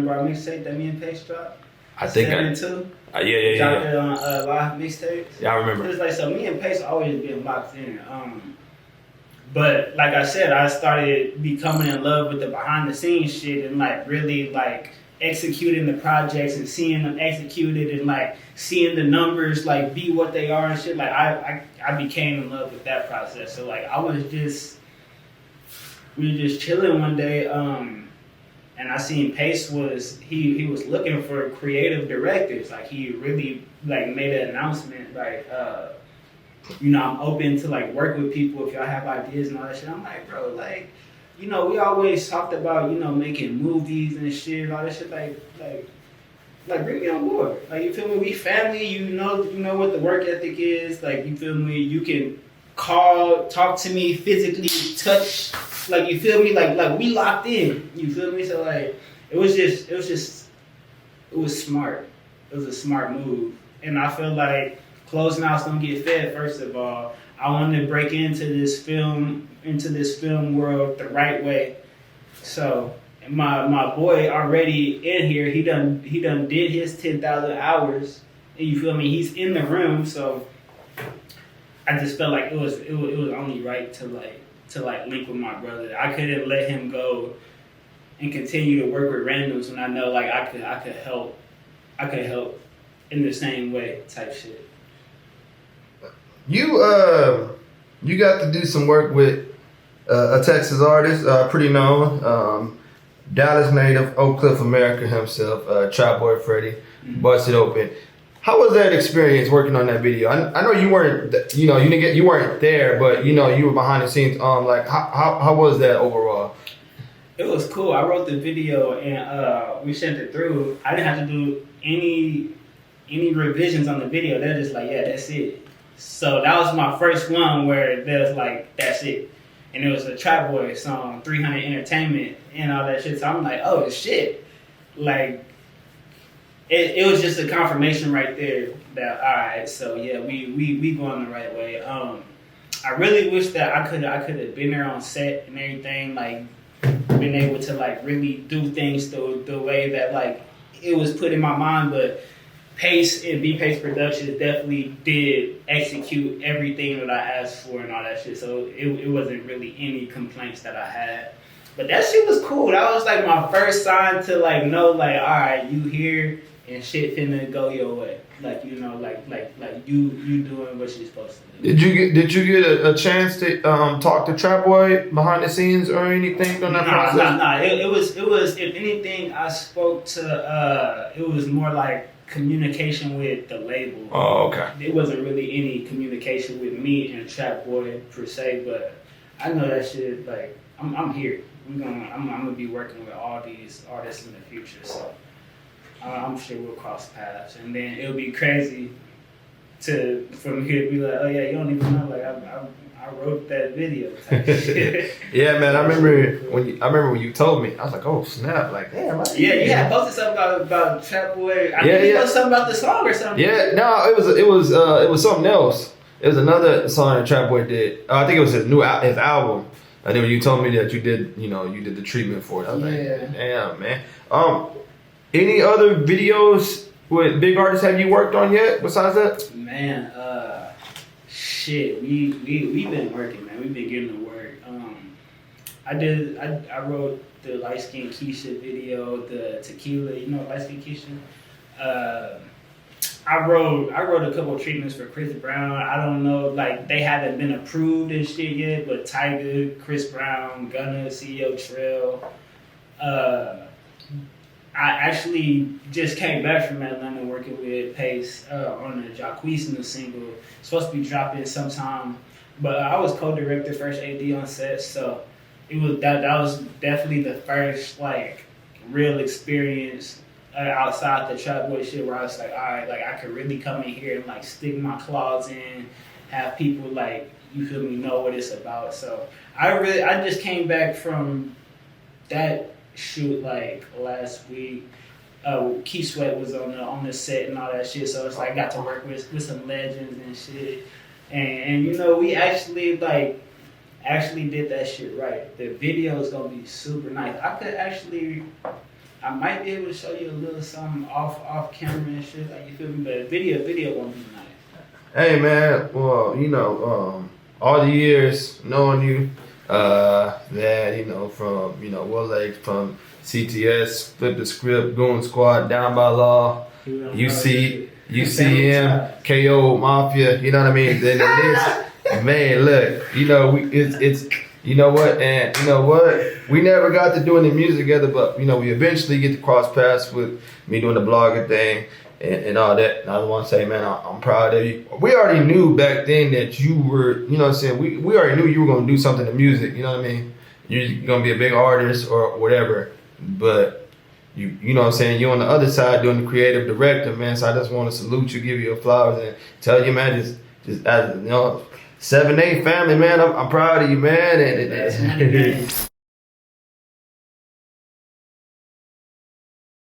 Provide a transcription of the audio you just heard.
remember our mixtape that me and Pace dropped? I think 7-2? Yeah. Dropped it on live mixtapes. Yeah, I remember. It's like, so me and Pace always been locked in. But like I said, I started becoming in love with the behind the scenes shit and like really like executing the projects and seeing them executed and like seeing the numbers like be what they are and shit. Like I became in love with that process. So like we were just chilling one day, and I seen Pace he was looking for creative directors. Like he really like made an announcement like I'm open to like work with people if y'all have ideas and all that shit. I'm like, bro, like, we always talked about, making movies and shit and all that shit. Like bring me on board. Like, you feel me? We family, you know what the work ethic is. Like, you feel me? You can call, talk to me physically, touch. Like, you feel me? Like we locked in. You feel me? So like, it was smart. It was a smart move. And I feel like closed mouths don't get fed, first of all. I wanted to break into this film world the right way. So my boy already in here, he done did his 10,000 hours. And you feel me? He's in the room, so I just felt like it was only right to link with my brother. I couldn't let him go and continue to work with randoms when I know like I could help in the same way type shit. You got to do some work with a Texas artist, pretty known, Dallas native, Oak Cliff America himself, Trapboy Freddy, Busted Open. How was that experience working on that video? I know you weren't, you weren't there, but you were behind the scenes. Like how was that overall? It was cool. I wrote the video and we sent it through. I didn't have to do any revisions on the video. They're just like, yeah, that's it. So that was my first one where there's like, that's it. And it was a Trap Boy song, 300 Entertainment and all that shit. So I'm like, oh shit. Like, it was just a confirmation right there that, all right, so yeah, we going the right way. I really wish that I could have been there on set and everything, like been able to like really do things the way that like it was put in my mind, but Pace and Bpace Productions definitely did execute everything that I asked for and all that shit. So it wasn't really any complaints that I had. But that shit was cool. That was like my first sign to like know like, all right, you here and shit finna go your way. Like, you doing what you're supposed to do. Did you get a chance to talk to Trapboy behind the scenes or anything on that process? Nah. It was if anything I spoke to it was more like communication with the label. Oh, okay. It wasn't really any communication with me and Trapboy per se, but I know that shit. Like I'm here. I'm gonna be working with all these artists in the future, so I'm sure we'll cross paths. And then it'll be crazy from here to be like, oh yeah, you don't even know. Like I wrote that video type shit. Yeah, man. I remember when you told me. I was like, oh snap! Like, damn. Yeah, you had posted something about Trapboy. I think you posted something about the song or something. Yeah, no, it was something else. It was another song that Trapboy did. I think it was his album. And then when you told me that you did the treatment for it, I was like, damn, man. Any other videos with big artists have you worked on yet besides that? Man, shit, we've been working, man. We've been getting to work. I wrote the Light Skin Keisha video, the Tequila, Light Skin Keisha. I wrote a couple of treatments for Chris Brown. I don't know, like they haven't been approved and shit yet, but Tyga, Chris Brown, Gunna, CEO Trail. I actually just came back from Atlanta working with Pace on the Jacquees new single. It's supposed to be dropping sometime, but I was co-director, first AD on set, so it was that was definitely the first like real experience outside the Trap Boy shit where I was like, all right, like I could really come in here and like stick my claws in, have people like, you feel me, know what it's about. So I just came back from that shoot like last week. Key Sweat was on the set and all that shit, so it's like I got to work with some legends and shit. And we actually did that shit right. The video is gonna be super nice. I could actually I might be able to show you a little something off camera and shit, like, you feel me? But video won't be nice. Hey man, well, all the years knowing you, that, from, Will Lake, from CTS, Flip the Script, Goon Squad, Down by Law, UCM, KO Mafia, you know what I mean? Then the list, man, look, it's you know what, and you know what, we never got to doing the music together, but we eventually get to cross paths with me doing the blogger thing and all that. And I want to say, man, I'm proud of you. We already knew back then that you were, you know what I'm saying, we already knew you were going to do something in music, you know what I mean? You're going to be a big artist or whatever, but you know what I'm saying, you're on the other side doing the creative director, man. So I just want to salute you, give you your flowers, and tell you, man, just as 7-8 family, man, I'm proud of you, man. And